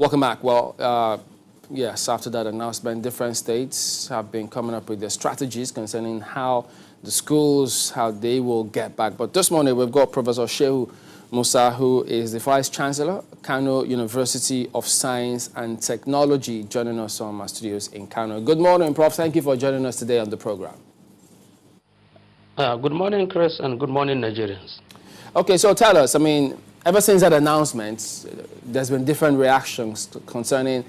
Welcome back. Well, yes, after that announcement, different states have been coming up with their strategies concerning how the schools, how they will get back. But this morning, we've got Professor Shehu Musa, who is the Vice Chancellor, Kano University of Science and Technology, joining us on our studios in Kano. Good morning, Prof. Thank you for joining us today on the program. Good morning, Chris, and good morning, Nigerians. Okay, so tell us, I mean, ever since that announcement, there's been different reactions concerning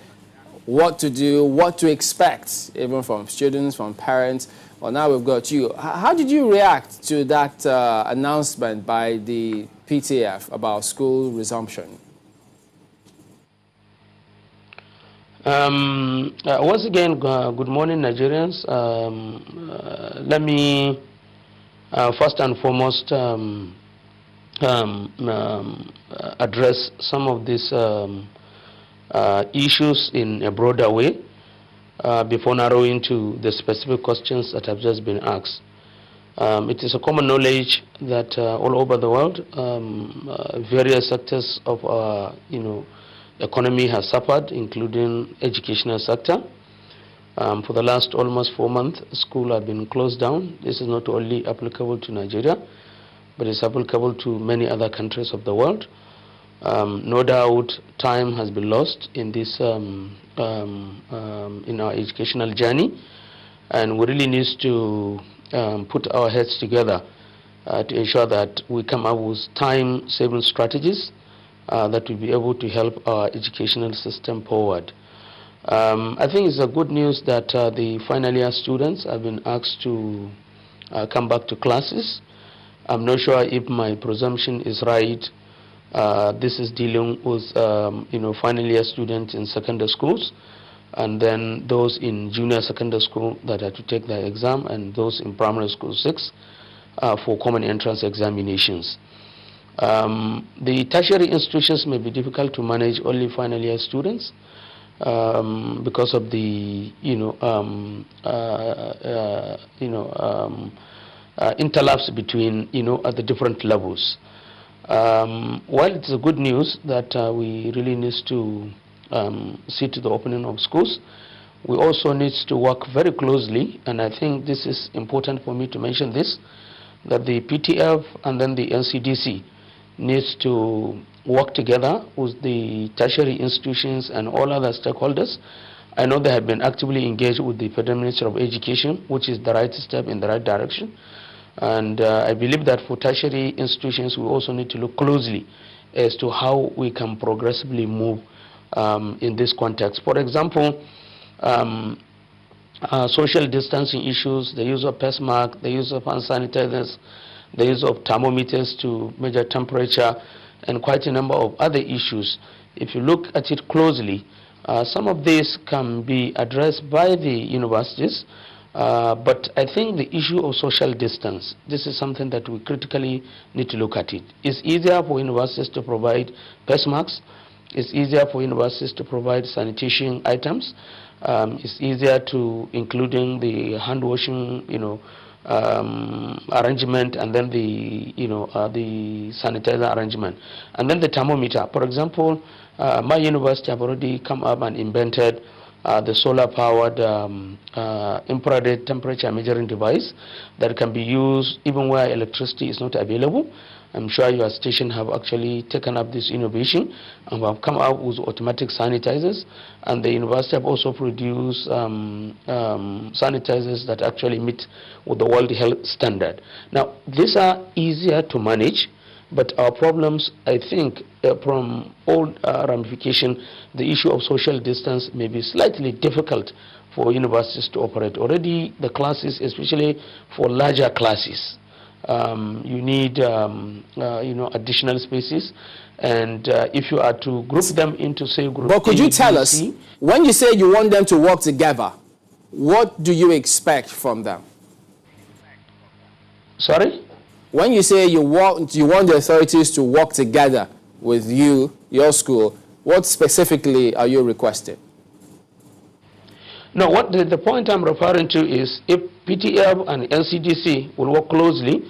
what to do, what to expect, even from students, from parents. Well, now we've got you. How did you react to that announcement by the PTF about school resumption? Once again, good morning, Nigerians. Let me first and foremost address some of these issues in a broader way before narrowing to the specific questions that have just been asked. It is a common knowledge that all over the world, various sectors of our economy have suffered, including educational sector. For the last almost 4 months, schools have been closed down. This is not only applicable to Nigeria, but it's applicable to many other countries of the world. No doubt time has been lost in this in our educational journey, and we really need to put our heads together to ensure that we come up with time-saving strategies that will be able to help our educational system forward. I think it's a good news that the final year students have been asked to come back to classes. I'm not sure if my presumption is right. This is dealing with final year students in secondary schools, and then those in junior secondary school that have to take their exam, and those in primary school 6 for common entrance examinations. The tertiary institutions may be difficult to manage only final year students because of the interlaps between at the different levels. While it's a good news that we really need to see to the opening of schools, we also need to work very closely, and I think this is important for me to mention this, that the PTF and then the NCDC needs to work together with the tertiary institutions and all other stakeholders. I know they have been actively engaged with the Federal Ministry of Education, which is the right step in the right direction. And I believe that for tertiary institutions, we also need to look closely as to how we can progressively move in this context. For example, social distancing issues, the use of face masks, the use of hand sanitizers, the use of thermometers to measure temperature, and quite a number of other issues. If you look at it closely, some of these can be addressed by the universities, but I think the issue of social distance, this is something that we critically need to look at it. It's easier for universities to provide face masks. It's easier for universities to provide sanitation items. It's easier to including the hand washing, arrangement, and then the the sanitizer arrangement, and then the thermometer. For example, my university have already come up and invented the solar-powered infrared temperature measuring device that can be used even where electricity is not available. I'm sure your station have actually taken up this innovation and have come out with automatic sanitizers, and the university have also produced sanitizers that actually meet with the World Health Standard. Now, these are easier to manage, but our problems, I think, from all ramification, the issue of social distance may be slightly difficult for universities to operate. Already the classes, especially for larger classes, you need additional spaces, and if you are to group them into, say, group But could you tell us, when you say you want them to work together, what do you expect from them? Sorry? When you say you want the authorities to work together with you, your school, what specifically are you requesting? No, the point I'm referring to is if PTF and NCDC will work closely,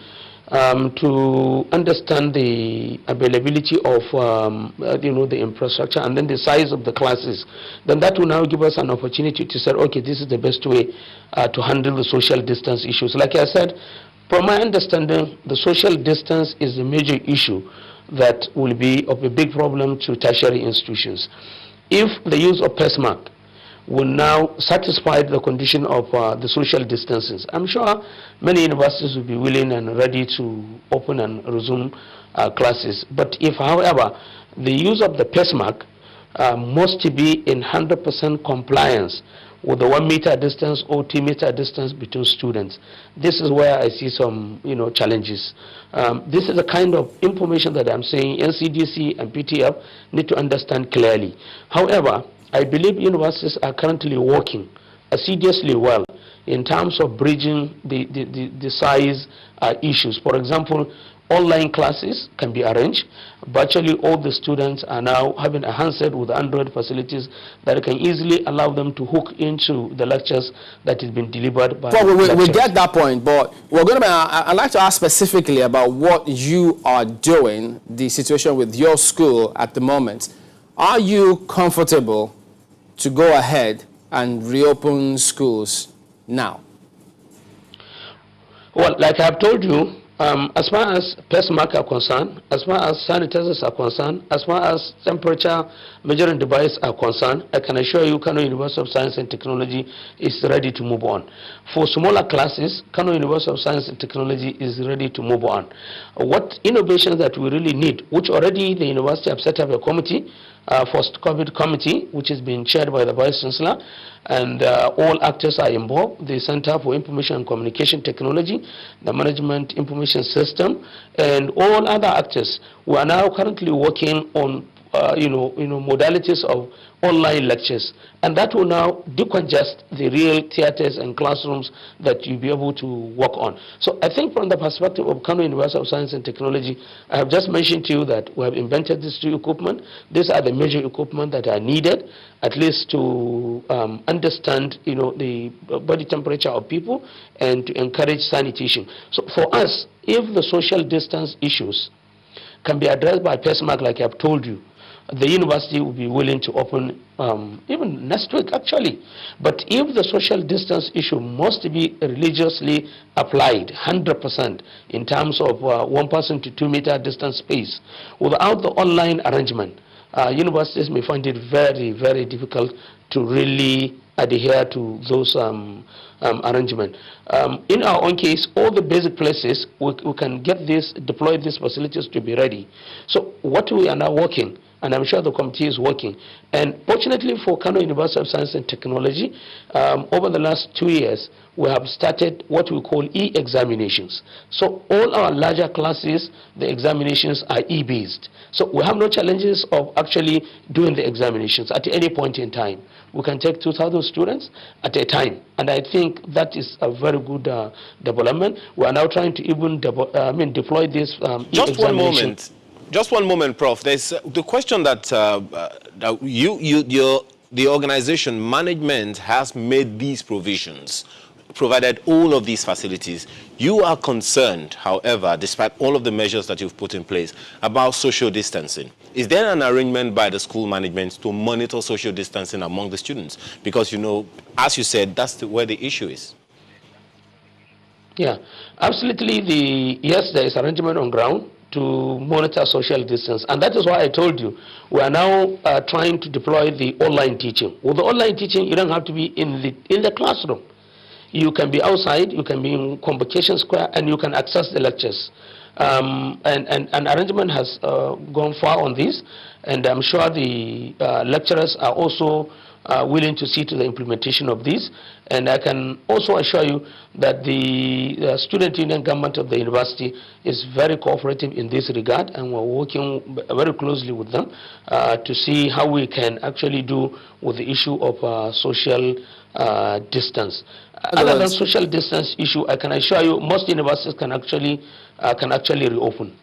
to understand the availability of the infrastructure and then the size of the classes, then that will now give us an opportunity to say, okay, this is the best way to handle the social distance issues. Like I said, from my understanding, the social distance is a major issue that will be of a big problem to tertiary institutions. If the use of face mask will now satisfy the condition of the social distances, I'm sure many universities will be willing and ready to open and resume classes. But if, however, the use of the face mask must be in 100% compliance with the 1 meter distance or 2 meter distance between students, this is where I see some challenges. This is the kind of information that I'm saying NCDC and PTF need to understand clearly. However, I believe universities are currently working assiduously well in terms of bridging the size issues. For example, online classes can be arranged. Virtually all the students are now having a handset with Android facilities that can easily allow them to hook into the lectures that is being delivered by we get that point, but we're going to I'd like to ask specifically about what you are doing, the situation with your school at the moment. Are you comfortable to go ahead and reopen schools now? Well, like I've told you, as far as face masks are concerned, as far as sanitizers are concerned, as far as temperature measuring devices are concerned, I can assure you Kano University of Science and Technology is ready to move on. For smaller classes, Kano University of Science and Technology is ready to move on. What innovations that we really need, which already the university have set up a committee, post-COVID committee, which is being chaired by the Vice Chancellor, and all actors are involved: the Center for Information and Communication Technology, the Management Information System, and all other actors. We are now currently working on modalities of online lectures, and that will now decongest the real theaters and classrooms that you'll be able to work on. So I think from the perspective of Kano University of Science and Technology, I have just mentioned to you that we have invented these two equipment. These are the major equipment that are needed, at least to understand the body temperature of people and to encourage sanitation. So for us, if the social distance issues can be addressed by face mask, like I've told you, the university will be willing to open even next week, actually. But if the social distance issue must be religiously applied 100% in terms of 1 person to 2 meter distance space, without the online arrangement, universities may find it very, very difficult to really adhere to those arrangements. In our own case, all the basic places, we can get this, deploy these facilities to be ready. So what we are now working, and I'm sure the committee is working, and fortunately for Kano University of Science and Technology, over the last 2 years, we have started what we call e-examinations. So all our larger classes, the examinations are e-based. So we have no challenges of actually doing the examinations at any point in time. We can take 2,000 students at a time, and I think that is a very good development. We are now trying to even deploy this Just one moment. Just one moment, Prof. There's the question that the organization management has made these provisions, provided all of these facilities. You are concerned, however, despite all of the measures that you've put in place, about social distancing. Is there an arrangement by the school management to monitor social distancing among the students? Because, as you said, that's where the issue is. Yeah, absolutely. Yes, there is arrangement on ground to monitor social distance, and that is why I told you we are now trying to deploy the online teaching. With the online teaching, you don't have to be in the classroom. You can be outside, you can be in Convocation Square, and you can access the lectures. And an arrangement has gone far on this, and I'm sure the lecturers are also willing to see to the implementation of this. And I can also assure you that the student union government of the university is very cooperative in this regard, and we're working very closely with them to see how we can actually do with the issue of social distance. Other than social distance issue, I can assure you most universities can actually reopen.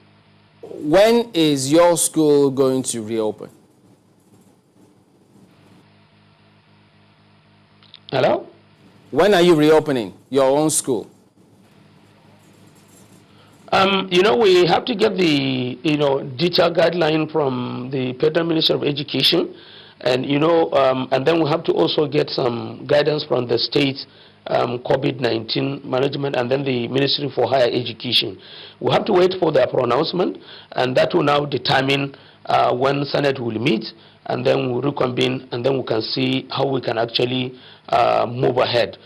When is your school going to reopen? Hello? When are you reopening your own school? You know, we have to get the, detailed guideline from the Federal Ministry of Education, and, and then we have to also get some guidance from the state COVID-19 management, and then the Ministry for Higher Education. We have to wait for their pronouncement, and that will now determine when Senate will meet, and then we'll reconvene, and then we can see how we can actually move ahead.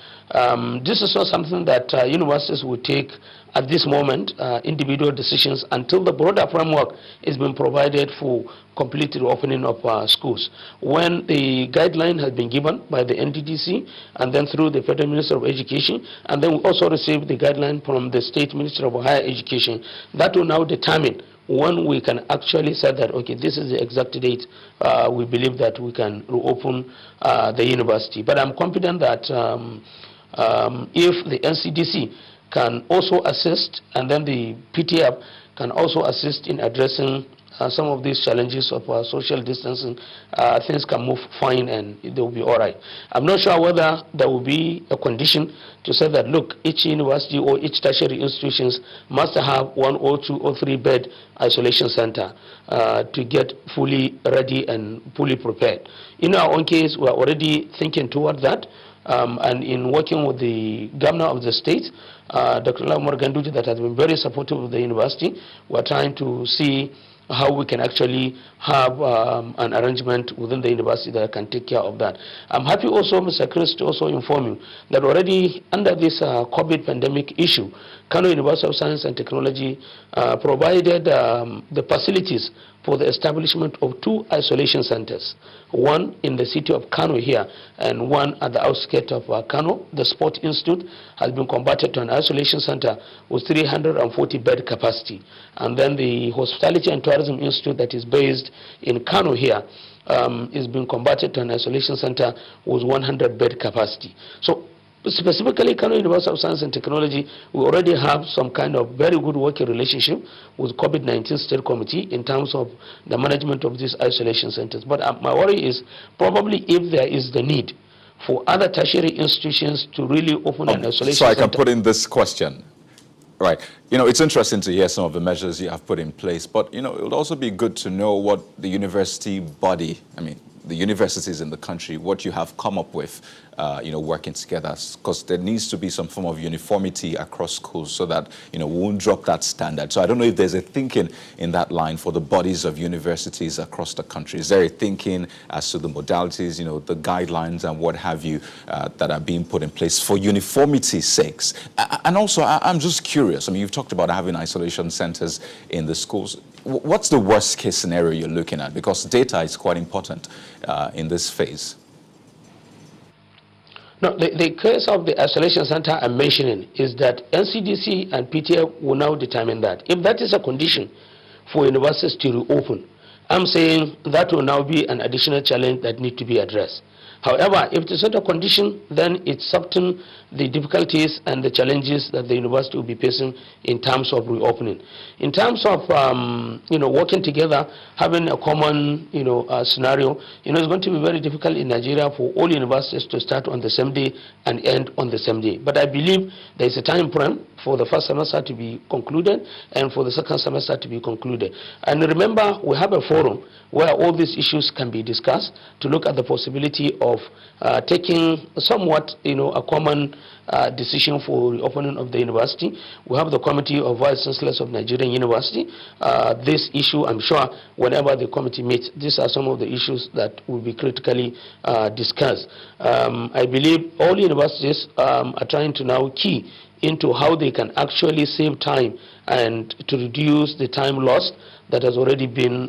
This is not something that universities will take at this moment, individual decisions, until the broader framework is being provided for complete reopening of schools. When the guideline has been given by the NDDC and then through the Federal Minister of Education, and then we also receive the guideline from the State Minister of Higher Education, that will now determine when we can actually say that, okay, this is the exact date we believe that we can reopen the university. But I'm confident that if the NCDC can also assist, and then the PTF can also assist in addressing some of these challenges of social distancing, things can move fine and they will be all right. I'm not sure whether there will be a condition to say that, look, each university or each tertiary institutions must have 1 or 2 or 3 bed isolation center to get fully ready and fully prepared. In our own case, we're already thinking toward that. And in working with the governor of the state, Dr. Lamar Ganduji, that has been very supportive of the university, we're trying to see how we can actually have an arrangement within the university that can take care of that. I'm happy also, Mr. Chris, to also inform you that already under this COVID pandemic issue, Kano University of Science and Technology provided the facilities for the establishment of 2 isolation centers, one in the city of Kano here and one at the outskirts of Kano. The Sport Institute has been converted to an isolation center with 340 bed capacity. And then the Hospitality and Tourism Institute that is based in Kano here is being converted to an isolation center with 100 bed capacity. So specifically, Kano University of Science and Technology, we already have some kind of very good working relationship with COVID-19 State Committee in terms of the management of these isolation centers. But my worry is probably if there is the need for other tertiary institutions to really open an isolation center. So I can center. put in this question. Right. It's interesting to hear some of the measures you have put in place, but, it would also be good to know what the university body, the universities in the country, what you have come up with, working together, because there needs to be some form of uniformity across schools so that, we won't drop that standard. So I don't know if there's a thinking in that line for the bodies of universities across the country. Is there a thinking as to the modalities, the guidelines and what have you that are being put in place for uniformity's sakes? And also, I'm just curious. You've talked about having isolation centers in the schools. What's the worst case scenario you're looking at? Because data is quite important in this phase. No, the case of the isolation center I'm mentioning is that NCDC and PTA will now determine that. If that is a condition for universities to reopen, I'm saying that will now be an additional challenge that needs to be addressed. However, if it's not a condition, then it's subtle the difficulties and the challenges that the university will be facing in terms of reopening. In terms of working together, having a common scenario, it's going to be very difficult in Nigeria for all universities to start on the same day and end on the same day. But I believe there is a time frame for the first semester to be concluded and for the second semester to be concluded. And remember, we have a forum where all these issues can be discussed to look at the possibility of taking somewhat, a common decision for reopening of the university. We have the Committee of Vice Chancellors of Nigerian University. This issue, I'm sure, whenever the committee meets, these are some of the issues that will be critically discussed. I believe all universities are trying to now key into how they can actually save time and to reduce the time lost that has already been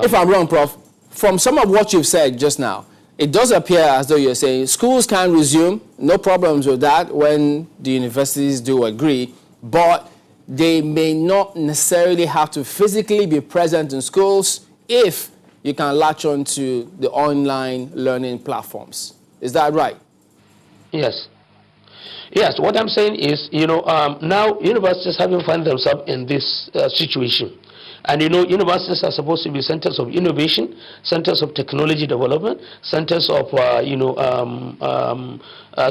If I'm wrong, Prof, from some of what you've said just now, it does appear as though you're saying schools can resume, no problems with that when the universities do agree, but they may not necessarily have to physically be present in schools if you can latch on to the online learning platforms. Is that right? Yes. Yes, what I'm saying is, now universities having found themselves in this situation, And you know, universities are supposed to be centers of innovation, centers of technology development, centers of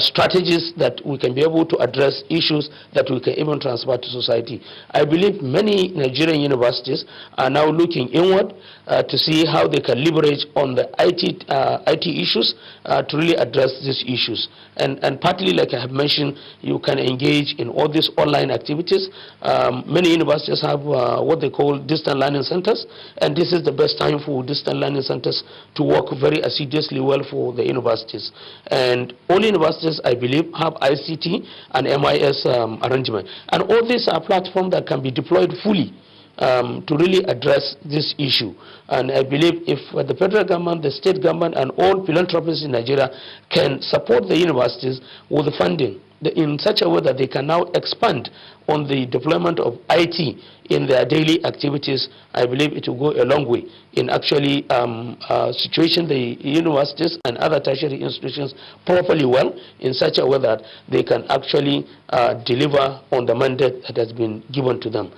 strategies that we can be able to address issues that we can even transfer to society. I believe many Nigerian universities are now looking inward to see how they can leverage on the IT issues to really address these issues. And partly, like I have mentioned, you can engage in all these online activities. Many universities have what they call distant learning centers, and this is the best time for distant learning centers to work very assiduously well for the universities. And all universities, I believe, have ICT and MIS arrangement. And all these are platforms that can be deployed fully to really address this issue. And I believe if the federal government, the state government, and all philanthropists in Nigeria can support the universities with the funding in such a way that they can now expand on the deployment of IT in their daily activities, I believe it will go a long way in actually situating the universities and other tertiary institutions properly well in such a way that they can actually deliver on the mandate that has been given to them.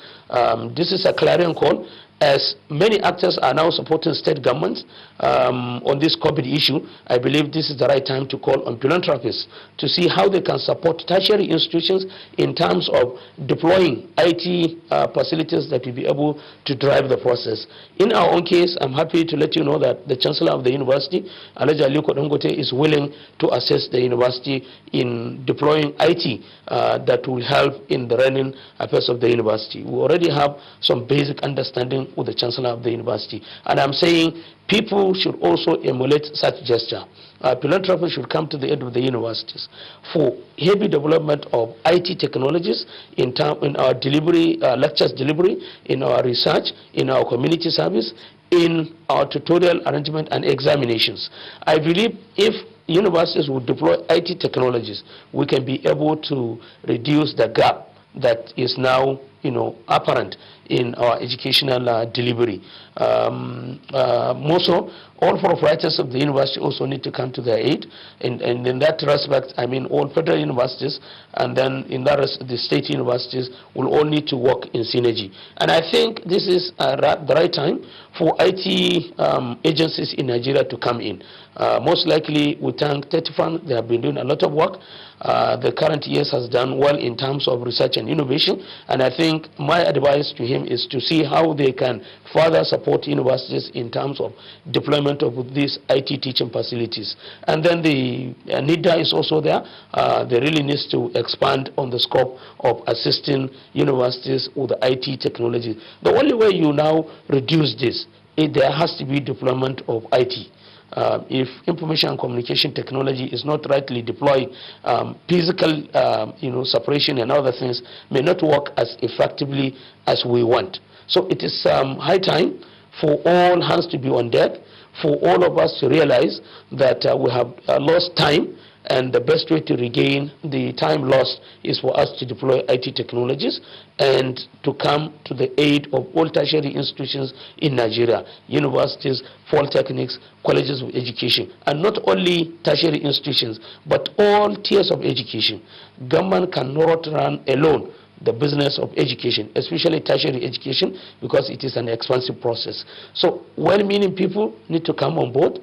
This is a clarion call, as many actors are now supporting state governments on this COVID issue. I believe this is the right time to call on philanthropists to see how they can support tertiary institutions in terms of deploying IT facilities that will be able to drive the process. In our own case, I'm happy to let you know that the Chancellor of the University, Alhaji Aliko Dangote, is willing to assist the university in deploying IT that will help in the running affairs of the university. We already have some basic understanding with the Chancellor of the University. And I'm saying people should also emulate such gesture. Philanthropists should come to the aid of the universities for heavy development of IT technologies in our delivery, lectures delivery, in our research, in our community service, in our tutorial arrangement and examinations. I believe if universities would deploy IT technologies, we can be able to reduce the gap that is now, apparent in our educational delivery. More so, all proprietors of the university also need to come to their aid. And in that respect, I mean, all federal universities and then in that the state universities will all need to work in synergy. And I think this is the right time for IT agencies in Nigeria to come in. Most likely, we thank Tetifan. They have been doing a lot of work. The current years has done well in terms of research and innovation. And I think my advice to him is to see how they can further support universities in terms of deployment of these IT teaching facilities. And then the NIDA is also there. They really need to expand on the scope of assisting universities with the IT technology. The only way you now reduce this is there has to be deployment of IT. If information and communication technology is not rightly deployed, physical separation and other things may not work as effectively as we want. So it is high time for all hands to be on deck, for all of us to realize that we have lost time, and the best way to regain the time lost is for us to deploy IT technologies and to come to the aid of all tertiary institutions in Nigeria, universities, polytechnics, colleges of education, and not only tertiary institutions, but all tiers of education. Government cannot run alone the business of education, especially tertiary education, because it is an expensive process. So well-meaning people need to come on board.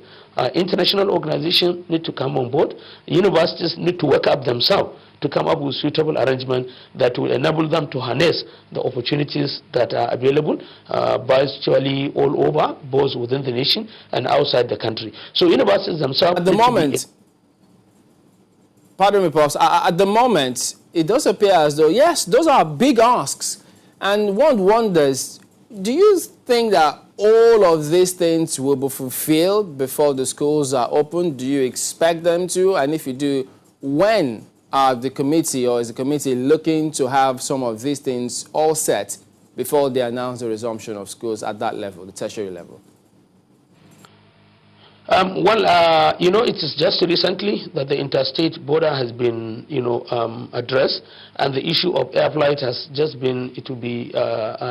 International organizations need to come on board. Universities need to work up themselves to come up with suitable arrangement that will enable them to harness the opportunities that are available virtually all over, both within the nation and outside the country. So universities themselves... At the moment, pardon me, Pops, at the moment, it does appear as though, yes, those are big asks. And one wonders, do you think that all of these things will be fulfilled before the schools are open? Do you expect them to? And if you do, when are the committee or is the committee looking to have some of these things all set before they announce the resumption of schools at that level, the tertiary level? It is just recently that the interstate border has been, addressed, and the issue of air flight has just been, it will be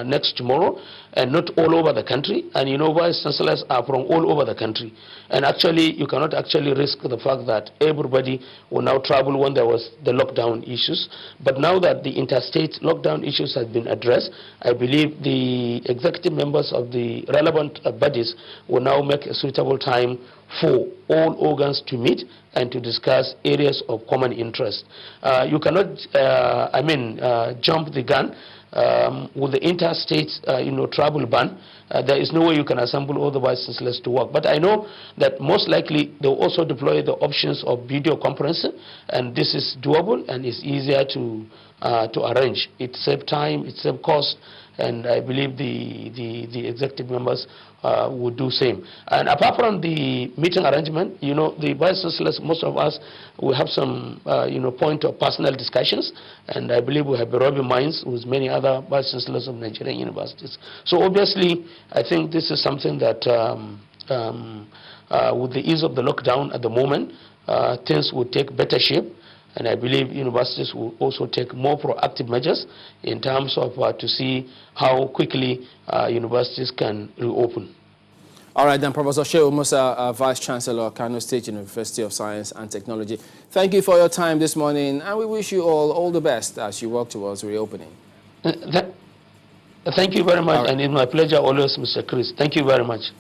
next tomorrow, and not all over the country. And vice chancellors are from all over the country. And actually, you cannot actually risk the fact that everybody will now travel when there was the lockdown issues. But now that the interstate lockdown issues have been addressed, I believe the executive members of the relevant bodies will now make a suitable time for all organs to meet and to discuss areas of common interest. You cannot, jump the gun with the interstate, travel ban. There is no way you can assemble all the vice chancellors to work. But I know that most likely they will also deploy the options of video conferencing, and this is doable and it's easier to arrange. It saves time, it saves cost, and I believe the executive members would do same. And apart from the meeting arrangement, the vice chancellors, most of us, we have some, point of personal discussions, and I believe we have a rubbing minds with many other vice chancellors of Nigerian universities. So obviously, I think this is something that, with the ease of the lockdown at the moment, things will take better shape. And I believe universities will also take more proactive measures in terms of to see how quickly universities can reopen. All right, then, Professor Shehu Musa, Vice Chancellor, Kano State University of Science and Technology. Thank you for your time this morning, and we wish you all the best as you work towards reopening. Thank you very much, and it's my pleasure always, Mr. Chris. Thank you very much.